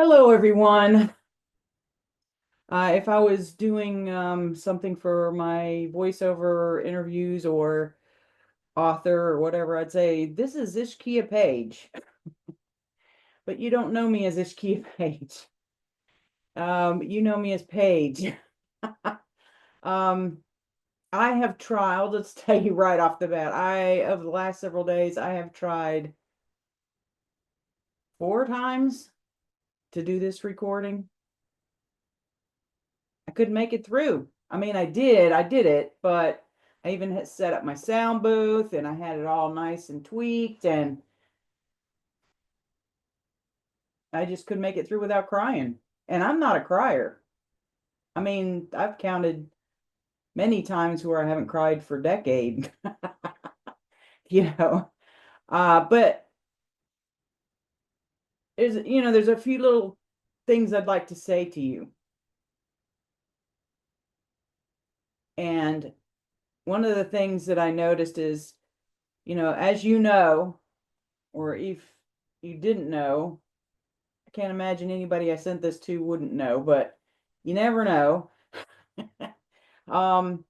Hello, everyone. If I was doing something for my voiceover interviews or author or whatever, I'd say, this is Ishkia Page, but you don't know me as Ishkia Page. You know me as Paige. Um, I have tried, let's tell you right off the bat, over the last several days, I have tried 4 times to do this recording. I couldn't make it through. I mean, I did it, but I even had set up my sound booth and I had it all nice and tweaked, and I just couldn't make it through without crying. And I'm not a crier. I mean, I've counted many times where I haven't cried for decades, you know. But there's a few little things I'd like to say to you. And one of the things that I noticed is, as you know, or if you didn't know, I can't imagine anybody I sent this to wouldn't know, but you never know. um,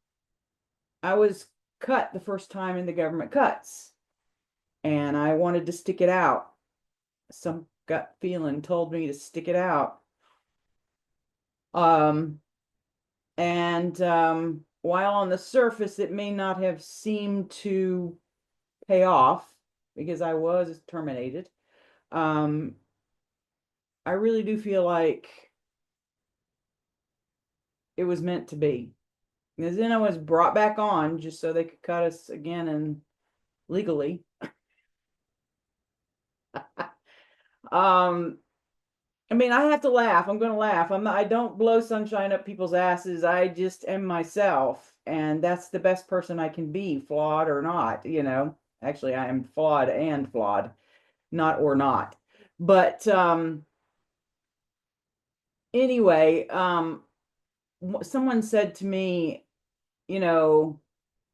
I was cut the first time in the government cuts, and I wanted to stick it out. Some gut feeling told me to stick it out. Um, and while on the surface it may not have seemed to pay off because I was terminated, um, I really do feel like it was meant to be. Because then I was brought back on just so they could cut us again and legally. Um, I mean, I have to laugh. I'm going to laugh. I don't blow sunshine up people's asses. I just am myself, and that's the best person I can be, flawed or not. Actually, I am flawed and flawed, not or not. But anyway, someone said to me, you know,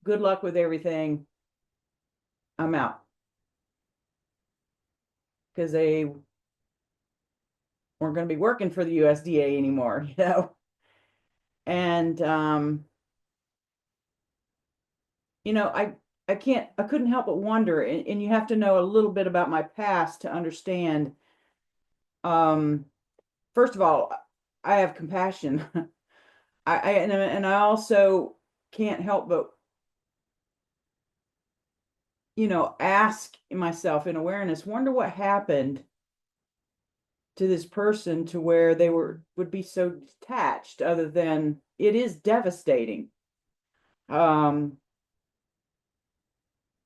good luck with everything. I'm out because they weren't going to be working for the USDA anymore, you know. And I couldn't help but wonder, and you have to know a little bit about my past to understand. Um, First of all, I have compassion. And I also can't help but ask myself in awareness, wonder what happened to this person to where they would be so detached, other than it is devastating. Um,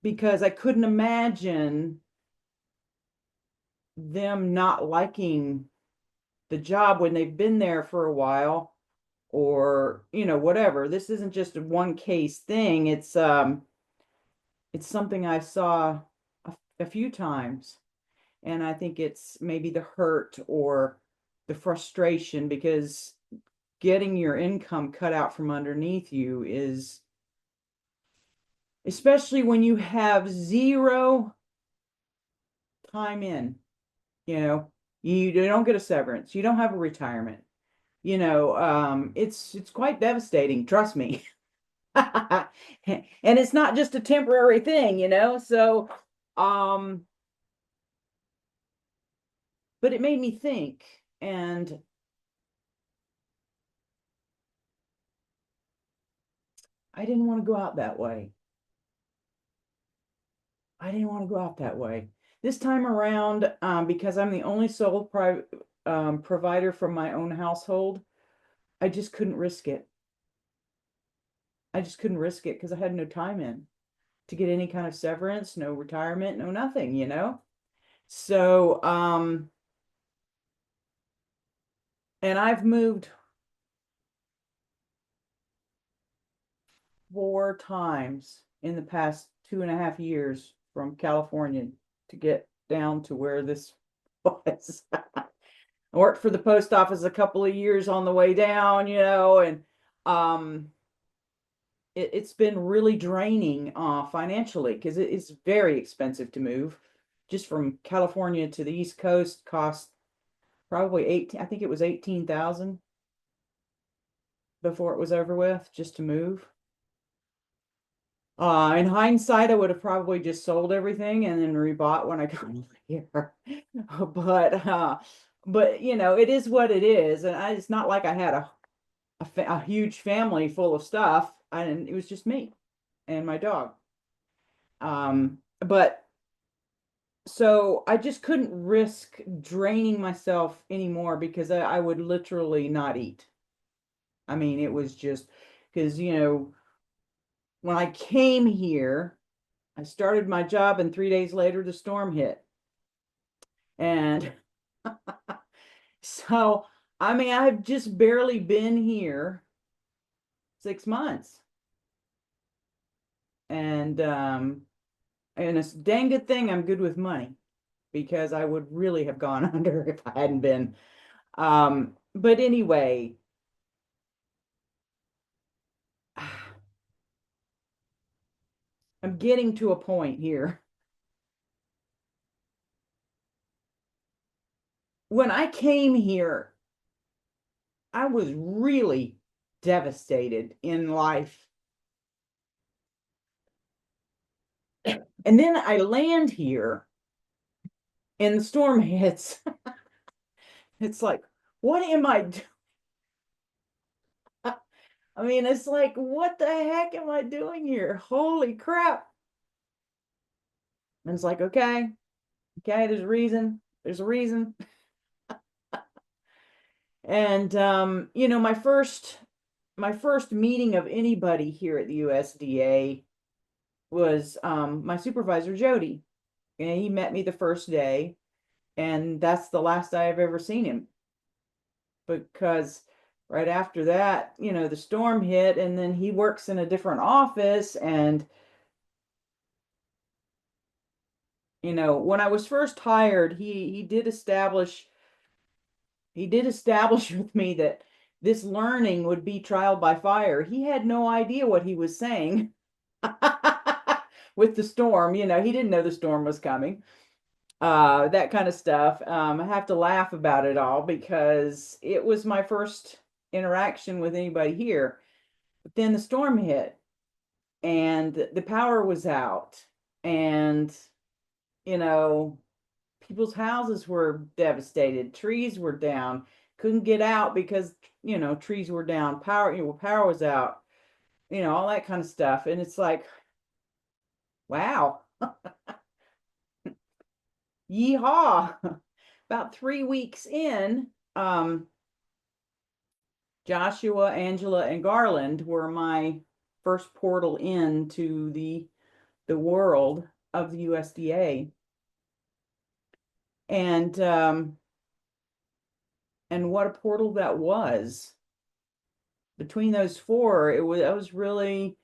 because I couldn't imagine them not liking the job when they've been there for a while, or whatever. This isn't just a one case thing. It's something I saw a few times, and I think it's maybe the hurt or the frustration, because getting your income cut out from underneath you is, especially when you have zero time in, you know, you don't get a severance, you don't have a retirement, it's quite devastating, trust me. And it's not just a temporary thing. So um but it made me think, and I didn't want to go out that way. I didn't want to go out that way this time around, because I'm the only sole private provider from my own household. I just couldn't risk it. I just couldn't risk it because I had no time in to get any kind of severance, no retirement, no nothing. So and I've moved 4 times in the past 2.5 years from California to get down to where this was. I worked for the post office a couple of years on the way down, and um, it's been really draining financially, because it is very expensive to move. Just from California to the East Coast costs Probably 18, I think it was 18,000 before it was over with, just to move. In hindsight, I would have probably just sold everything and then rebought when I got here. But but it is what it is, and it's not like I had a huge family full of stuff, and it was just me and my dog. But so I just couldn't risk draining myself anymore because I would literally not eat. I mean, it was just because, when I came here, I started my job and 3 days later the storm hit. And so, I mean, I've just barely been here 6 months. And it's a dang good thing I'm good with money because I would really have gone under if I hadn't been. But anyway, I'm getting to a point here. When I came here, I was really devastated in life. And then I land here and the storm hits. It's like, what am I doing? I mean, it's like, what the heck am I doing here? Holy crap. And it's like, okay, there's a reason. There's a reason. And my first meeting of anybody here at the USDA was my supervisor Jody. And he met me the first day, and that's the last I've ever seen him because right after that, the storm hit, and then he works in a different office. And when I was first hired, he did establish with me that this learning would be trial by fire. He had no idea what he was saying with the storm. He didn't know the storm was coming. That kind of stuff. I have to laugh about it all because it was my first interaction with anybody here. But then the storm hit and the power was out, and you know, people's houses were devastated, trees were down, couldn't get out because trees were down, power was out, all that kind of stuff. And it's like, wow, yeehaw. About 3 weeks in, Joshua, Angela, and Garland were my first portal into the world of the USDA. And what a portal that was. Between those four, I was really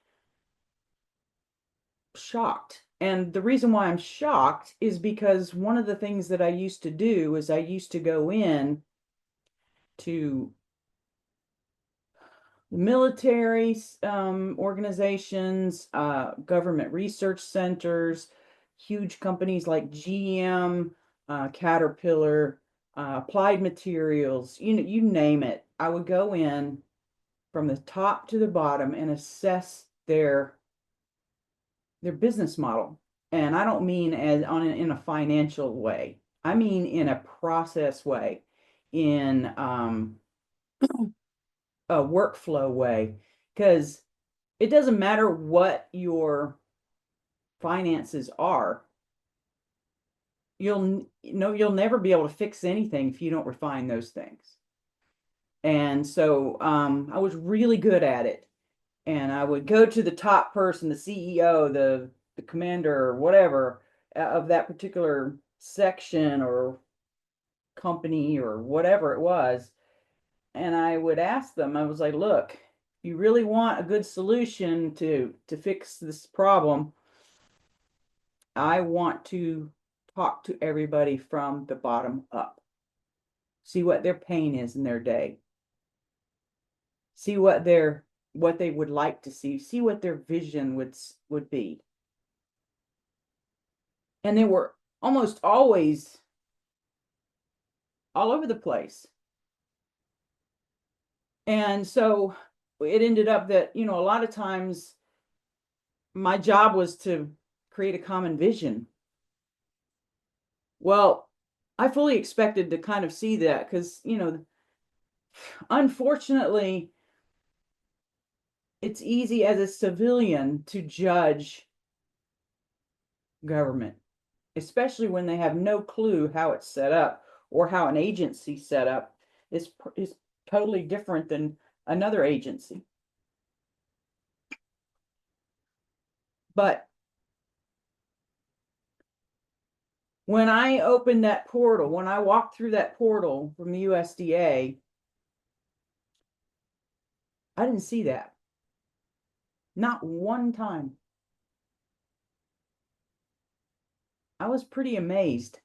shocked. And the reason why I'm shocked is because one of the things that I used to do is I used to go in to military organizations, government research centers, huge companies like GM, Caterpillar, Applied Materials, you name it. I would go in from the top to the bottom and assess their business model. And I don't mean in a financial way. I mean in a process way, in a workflow way, because it doesn't matter what your finances are. You'll never be able to fix anything if you don't refine those things. And so I was really good at it. And I would go to the top person, the CEO, the commander, or whatever, of that particular section or company or whatever it was. And I would ask them, I was like, look, you really want a good solution to fix this problem, I want to talk to everybody from the bottom up. See what their pain is in their day. See what they would like to see what their vision would be. And they were almost always all over the place. And so it ended up that, a lot of times my job was to create a common vision. Well, I fully expected to kind of see that because, unfortunately, it's easy as a civilian to judge government, especially when they have no clue how it's set up or how an agency set up is totally different than another agency. But when I opened that portal, when I walked through that portal from the USDA, I didn't see that. Not one time. I was pretty amazed.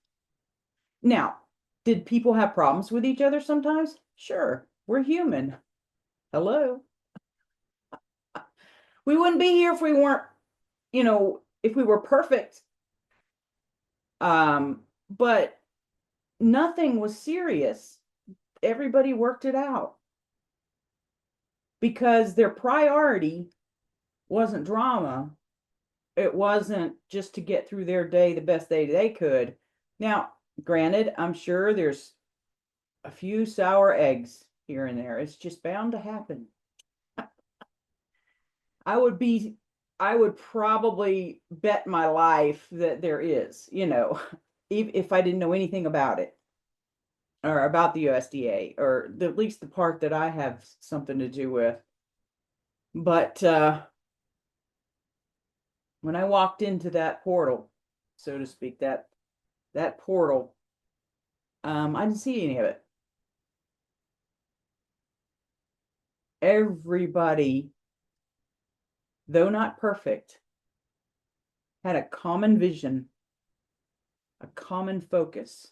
Now, did people have problems with each other sometimes? Sure, we're human. Hello. We wouldn't be here if we weren't, if we were perfect. But nothing was serious. Everybody worked it out because their priority wasn't drama. It wasn't just to get through their day the best day they could. Now, granted, I'm sure there's a few sour eggs here and there. It's just bound to happen. I would probably bet my life that there is, if I didn't know anything about it or about the USDA or at least the part that I have something to do with. But when I walked into that portal, so to speak, that portal, I didn't see any of it. Everybody, though not perfect, had a common vision, a common focus.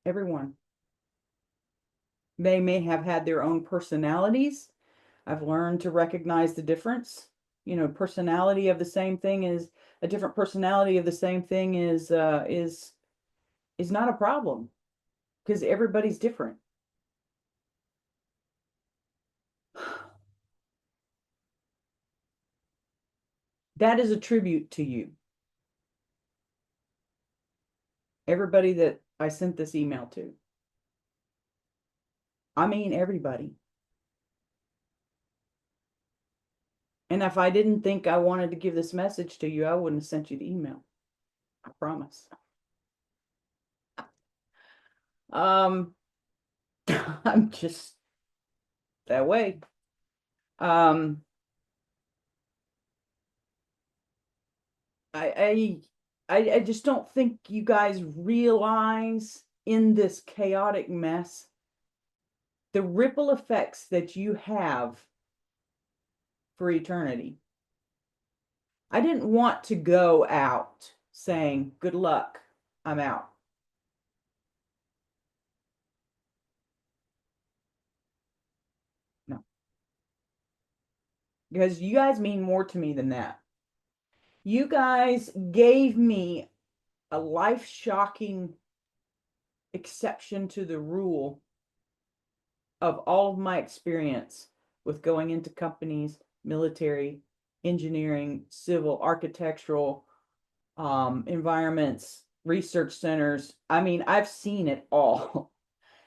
Everyone. They may have had their own personalities. I've learned to recognize the difference. Personality of the same thing is a different personality of the same thing is not a problem because everybody's different. That is a tribute to you. Everybody that I sent this email to. I mean, everybody. And if I didn't think I wanted to give this message to you, I wouldn't have sent you the email. I promise. I'm just that way. I just don't think you guys realize in this chaotic mess the ripple effects that you have for eternity. I didn't want to go out saying, good luck, I'm out. No. Because you guys mean more to me than that. You guys gave me a life-shocking exception to the rule of all of my experience with going into companies, military, engineering, civil, architectural, environments, research centers. I mean, I've seen it all.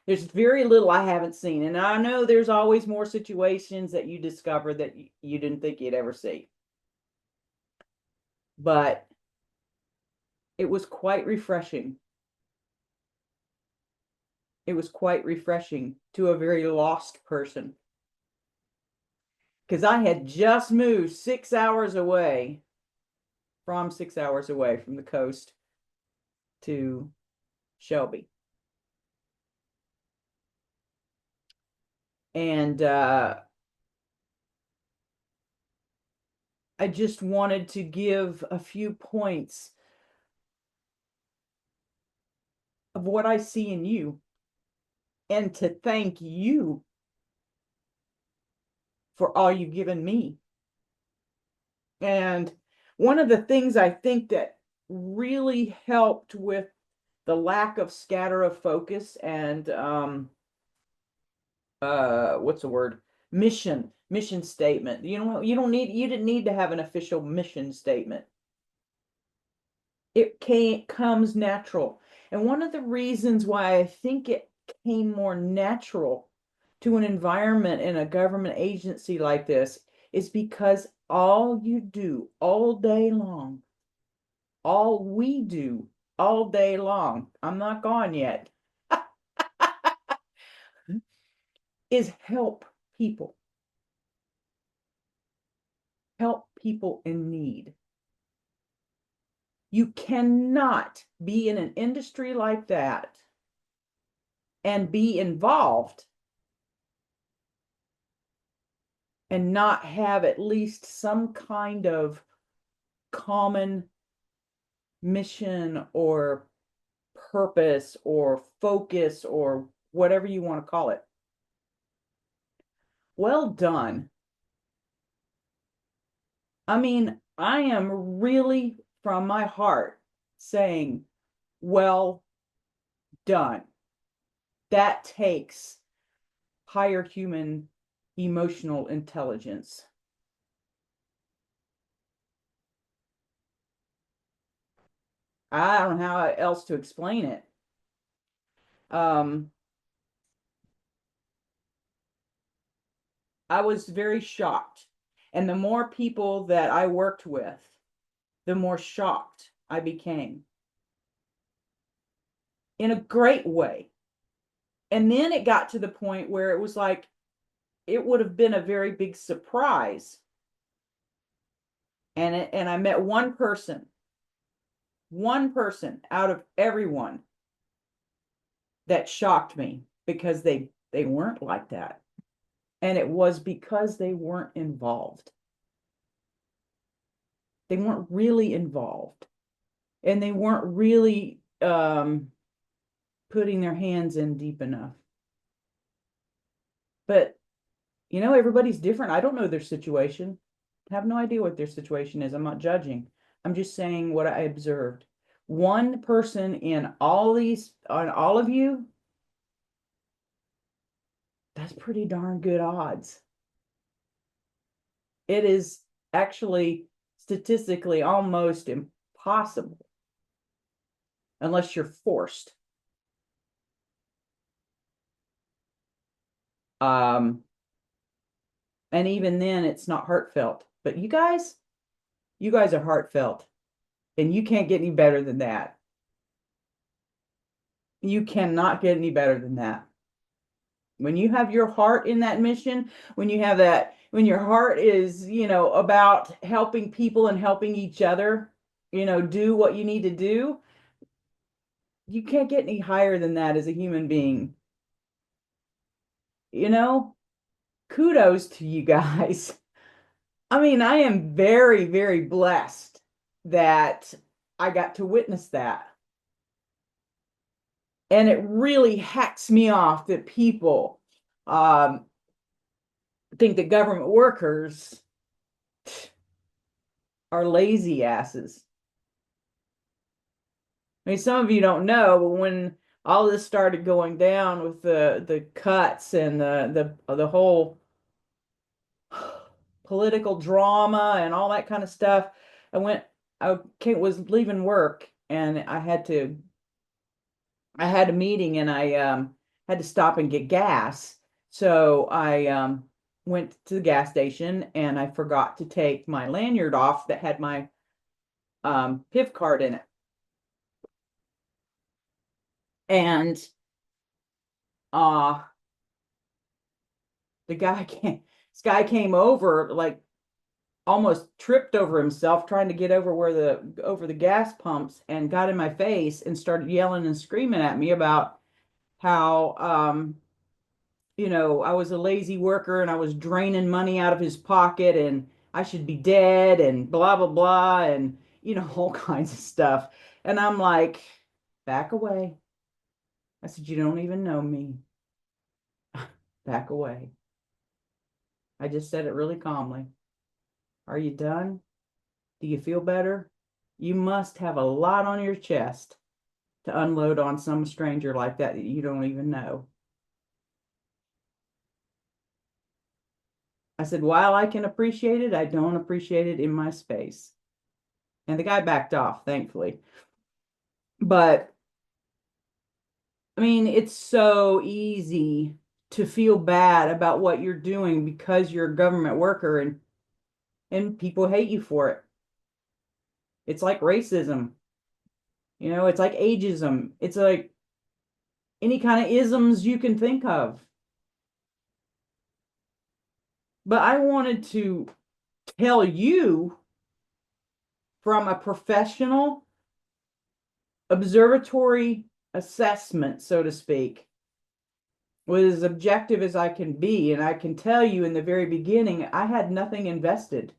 There's very little I haven't seen. And I know there's always more situations that you discover that you didn't think you'd ever see. But it was quite refreshing. It was quite refreshing to a very lost person. Because I had just moved 6 hours away from the coast to Shelby. And I just wanted to give a few points of what I see in you and to thank you for all you've given me. And one of the things I think that really helped with the lack of scatter of focus and what's the word? Mission statement. You didn't need to have an official mission statement. It comes natural. And one of the reasons why I think it came more natural to an environment in a government agency like this is because all you do all day long, all we do all day long, I'm not gone yet, is help people in need. You cannot be in an industry like that and be involved and not have at least some kind of common mission or purpose or focus or whatever you want to call it. Well done. I mean, I am really from my heart saying, well done. That takes higher human emotional intelligence. I don't know how else to explain it. Um, I was very shocked. And the more people that I worked with, the more shocked I became in a great way. And then it got to the point where it was like, it would have been a very big surprise. And I met one person out of everyone that shocked me because they weren't like that. And it was because they weren't involved. They weren't really involved. And they weren't really putting their hands in deep enough. But everybody's different. I don't know their situation. I have no idea what their situation is. I'm not judging. I'm just saying what I observed. One person in on all of you, that's pretty darn good odds. It is actually statistically almost impossible unless you're forced. Um, and even then, it's not heartfelt. But you guys are heartfelt, and you can't get any better than that. You cannot get any better than that. When you have your heart in that mission, when your heart is, about helping people and helping each other, do what you need to do, you can't get any higher than that as a human being. You know, kudos to you guys. I mean, I am very, very blessed that I got to witness that. And it really hacks me off that people um, think that government workers are lazy asses. I mean, some of you don't know, but when all this started going down with the cuts and the whole political drama and all that kind of stuff, I was leaving work and I had a meeting and I had to stop and get gas. So I went to the gas station and I forgot to take my lanyard off that had my PIV card in it. And uh the guy came this guy came over, like almost tripped over himself trying to get over the gas pumps, and got in my face and started yelling and screaming at me about how I was a lazy worker and I was draining money out of his pocket and I should be dead and blah blah blah, and all kinds of stuff. And I'm like, back away. I said, you don't even know me. Back away. I just said it really calmly. Are you done? Do you feel better? You must have a lot on your chest to unload on some stranger like that that you don't even know. I said, while I can appreciate it, I don't appreciate it in my space. And the guy backed off, thankfully. But I mean, it's so easy to feel bad about what you're doing because you're a government worker and people hate you for it. It's like racism, it's like ageism. It's like any kind of isms you can think of. But I wanted to tell you from a professional observatory assessment, so to speak, was as objective as I can be. And I can tell you in the very beginning, I had nothing invested.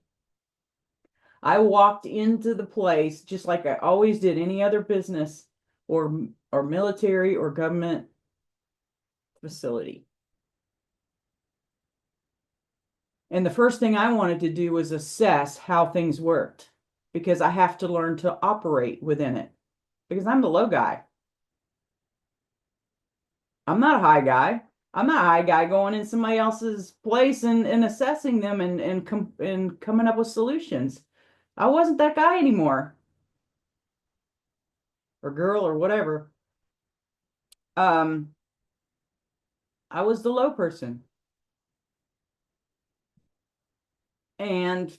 I walked into the place just like I always did any other business or military or government facility. And the first thing I wanted to do was assess how things worked because I have to learn to operate within it because I'm the low guy. I'm not a high guy. I'm not a high guy going in somebody else's place and assessing them and coming up with solutions. I wasn't that guy anymore, or girl, or whatever. Um, I was the low person. And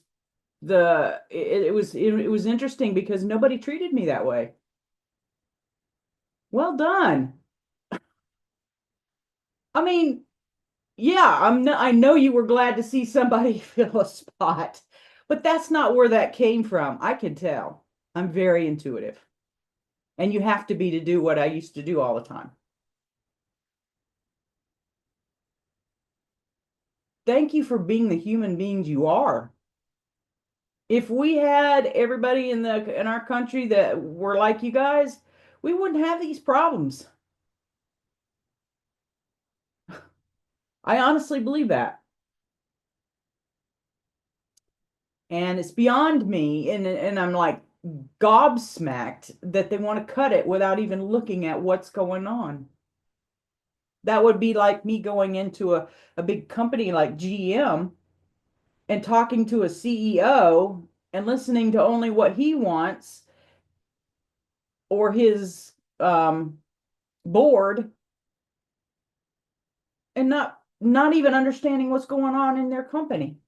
it was interesting because nobody treated me that way. Well done. I mean, yeah, I know you were glad to see somebody fill a spot, but that's not where that came from. I can tell. I'm very intuitive. And you have to be to do what I used to do all the time. Thank you for being the human beings you are. If we had everybody in our country that were like you guys, we wouldn't have these problems. I honestly believe that. And it's beyond me and I'm like gobsmacked that they want to cut it without even looking at what's going on. That would be like me going into a big company like GM and talking to a CEO and listening to only what he wants or his board and not even understanding what's going on in their company.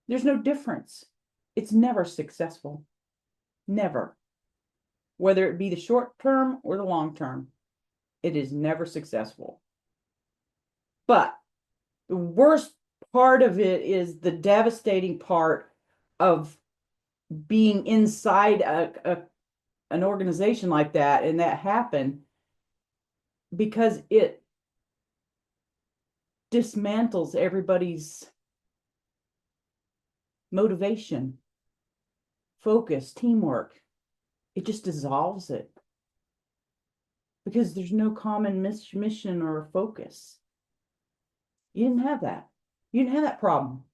There's no difference. It's never successful. Never. Whether it be the short term or the long term, it is never successful. But the worst part of it is the devastating part of being inside an organization like that and that happened because it dismantles everybody's motivation, focus, teamwork. It just dissolves it because there's no common mission or focus. You didn't have that. You didn't have that problem.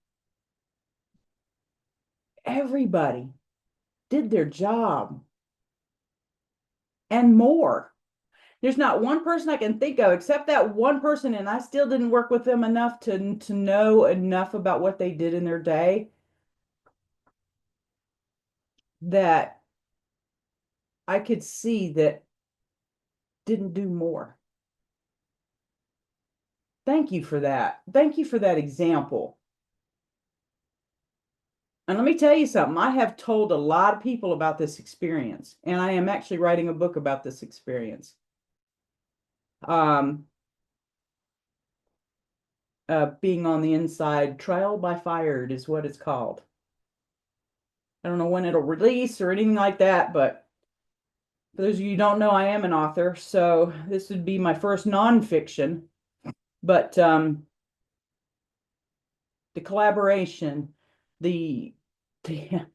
Everybody did their job and more. There's not one person I can think of except that one person, and I still didn't work with them enough to know enough about what they did in their day that I could see that didn't do more. Thank you for that. Thank you for that example. And let me tell you something. I have told a lot of people about this experience, and I am actually writing a book about this experience. Um, Being on the inside, Trial by Fired is what it's called. I don't know when it'll release or anything like that, but for those of you who don't know, I am an author, so this would be my first nonfiction. But the collaboration, the the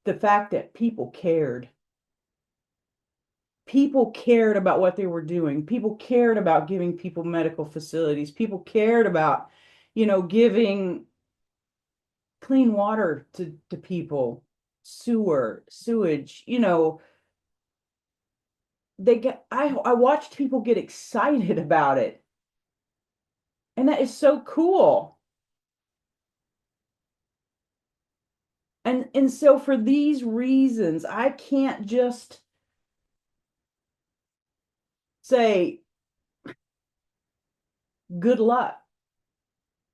the fact that people cared. People cared about what they were doing. People cared about giving people medical facilities. People cared about, giving clean water to people, sewage, I watched people get excited about it. And that is so cool. And so for these reasons, I can't just say, good luck.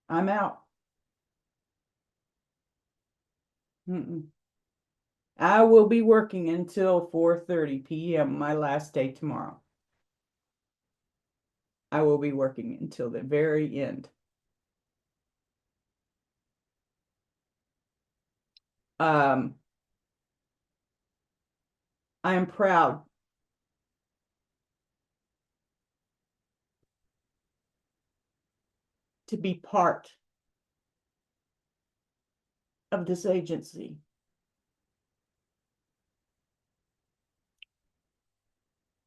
I'm out. Mm-mm. I will be working until 4:30 p.m. my last day tomorrow. I will be working until the very end. Um, I am proud to be part of this agency.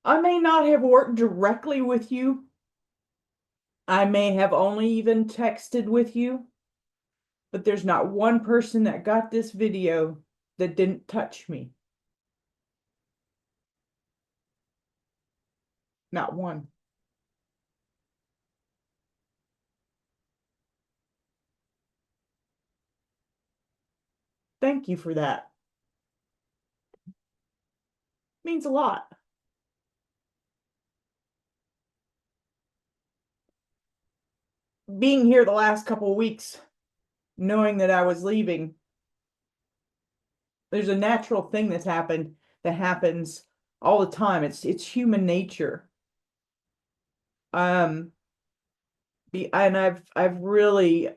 I may not have worked directly with you. I may have only even texted with you, but there's not one person that got this video that didn't touch me. Not one. Thank you for that. Means a lot. Being here the last couple of weeks, knowing that I was leaving, there's a natural thing that happens all the time. It's human nature. Um, and I've really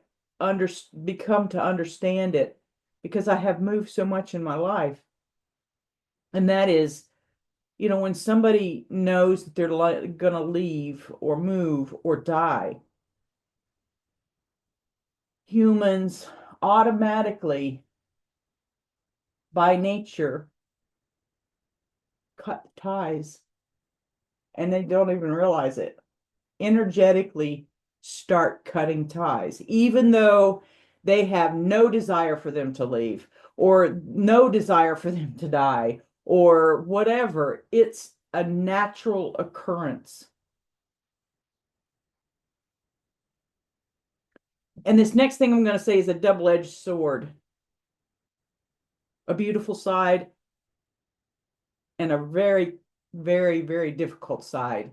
become to understand it because I have moved so much in my life. And that is, when somebody knows that they're gonna leave or move or die, humans automatically, by nature, cut ties and they don't even realize it. Energetically start cutting ties, even though they have no desire for them to leave or no desire for them to die or whatever. It's a natural occurrence. And this next thing I'm going to say is a double-edged sword, a beautiful side and a very, very, very difficult side.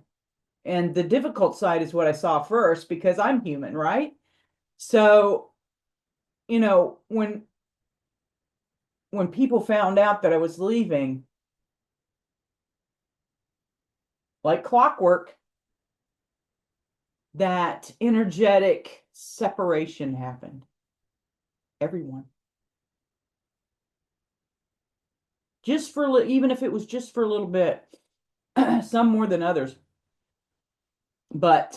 And the difficult side is what I saw first because I'm human, right? So, when people found out that I was leaving, like clockwork, that energetic separation happened. Everyone. Just for, even if it was just for a little bit, some more than others. But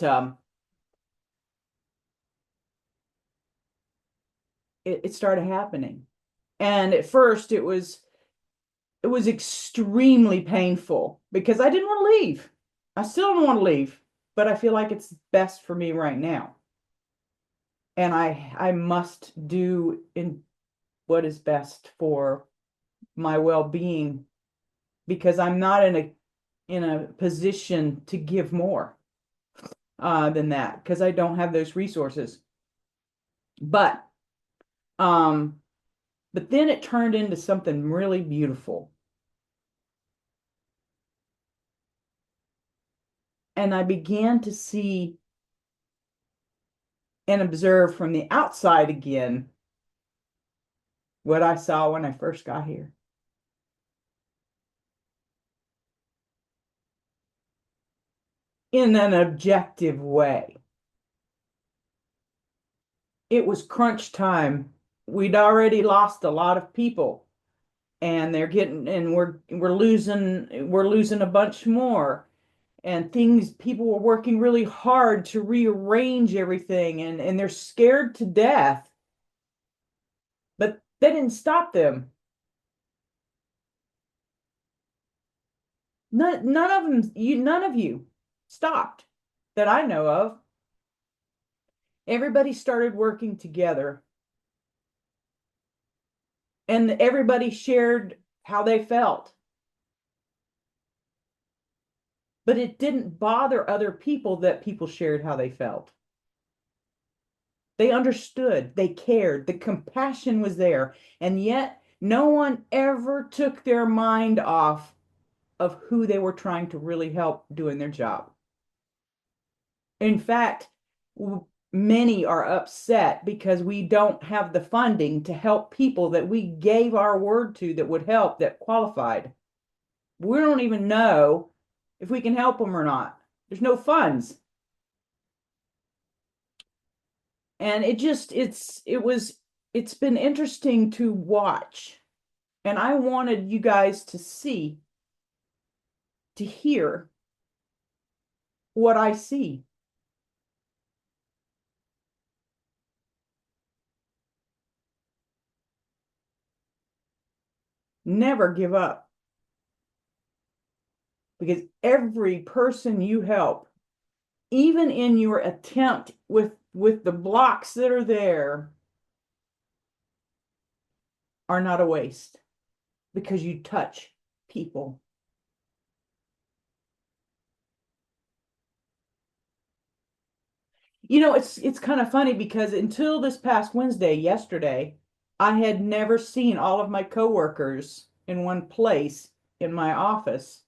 it started happening. And at first it was extremely painful because I didn't want to leave. I still don't want to leave, but I feel like it's best for me right now. And I must do in what is best for my well-being because I'm not in a position to give more than that because I don't have those resources. But um but then it turned into something really beautiful. And I began to see and observe from the outside again what I saw when I first got here. In an objective way. It was crunch time. We'd already lost a lot of people and we're losing a bunch more. And people were working really hard to rearrange everything and they're scared to death. But that didn't stop them. None of you stopped that I know of. Everybody started working together and everybody shared how they felt. But it didn't bother other people that people shared how they felt. They understood, they cared, the compassion was there, and yet no one ever took their mind off of who they were trying to really help doing their job. In fact, many are upset because we don't have the funding to help people that we gave our word to that would help, that qualified. We don't even know if we can help them or not. There's no funds. And it's been interesting to watch. And I wanted you guys to see, to hear what I see. Never give up, because every person you help, even in your attempt with the blocks that are there, are not a waste, because you touch people. It's kind of funny because until this past Wednesday, yesterday, I had never seen all of my coworkers in one place in my office.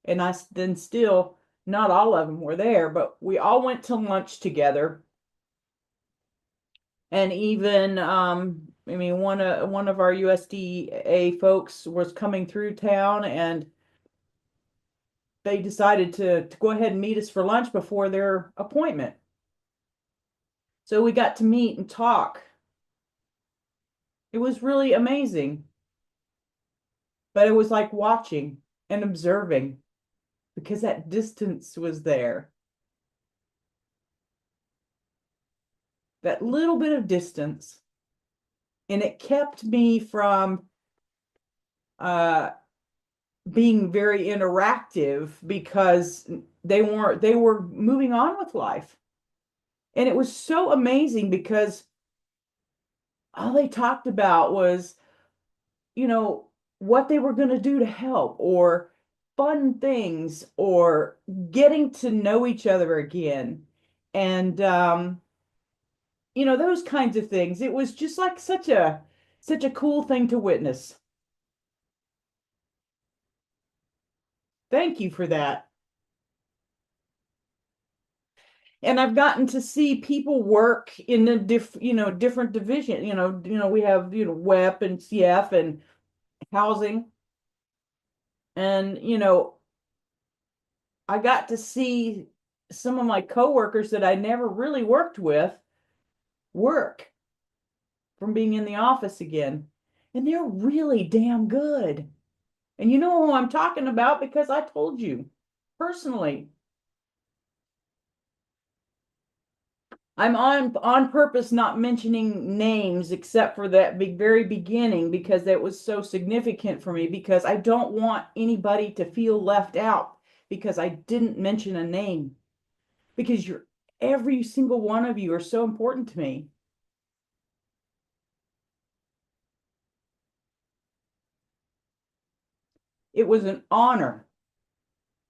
And I then still, not all of them were there, but we all went to lunch together. And even, I mean, one of our USDA folks was coming through town, and they decided to go ahead and meet us for lunch before their appointment. So we got to meet and talk. It was really amazing, but it was like watching and observing, because that distance was there. That little bit of distance. And it kept me from uh, being very interactive, because they were moving on with life. And it was so amazing because all they talked about was, you know, what they were going to do to help, or fun things, or getting to know each other again. And those kinds of things. It was just like such a cool thing to witness. Thank you for that. And I've gotten to see people work in a different division. We have, WEP and CF and housing. And, I got to see some of my coworkers that I never really worked with work from being in the office again. And they're really damn good. And you know who I'm talking about, because I told you personally. I'm on purpose not mentioning names except for that very beginning, because that was so significant for me, because I don't want anybody to feel left out because I didn't mention a name, because every single one of you are so important to me. It was an honor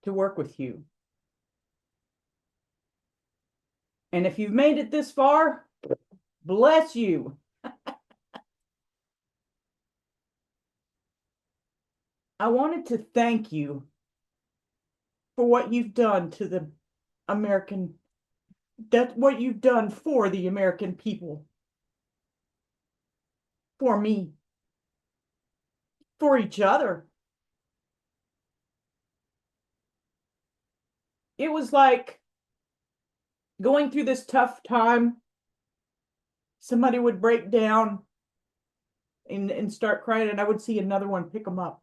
to work with you. And if you've made it this far, bless you. I wanted to thank you for what you've done to the American, that's what you've done for the American people, for me, for each other. It was like going through this tough time. Somebody would break down and start crying, and I would see another one pick them up,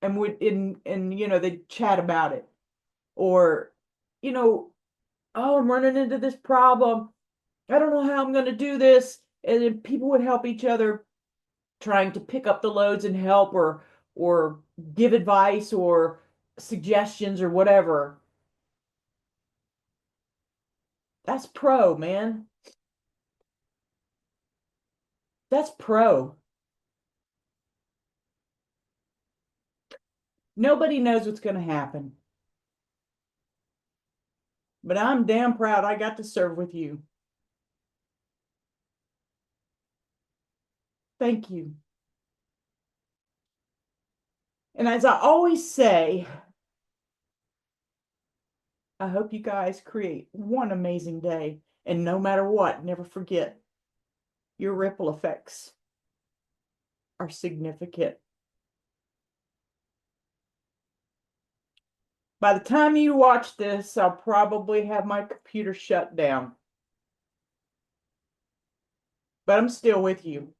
and they'd chat about it. Or, you know, oh, I'm running into this problem. I don't know how I'm going to do this. And then people would help each other, trying to pick up the loads and help, or give advice or suggestions or whatever. That's pro, man. That's pro. Nobody knows what's going to happen. But I'm damn proud I got to serve with you. Thank you. And as I always say, I hope you guys create one amazing day. And no matter what, never forget your ripple effects are significant. By the time you watch this, I'll probably have my computer shut down. But I'm still with you.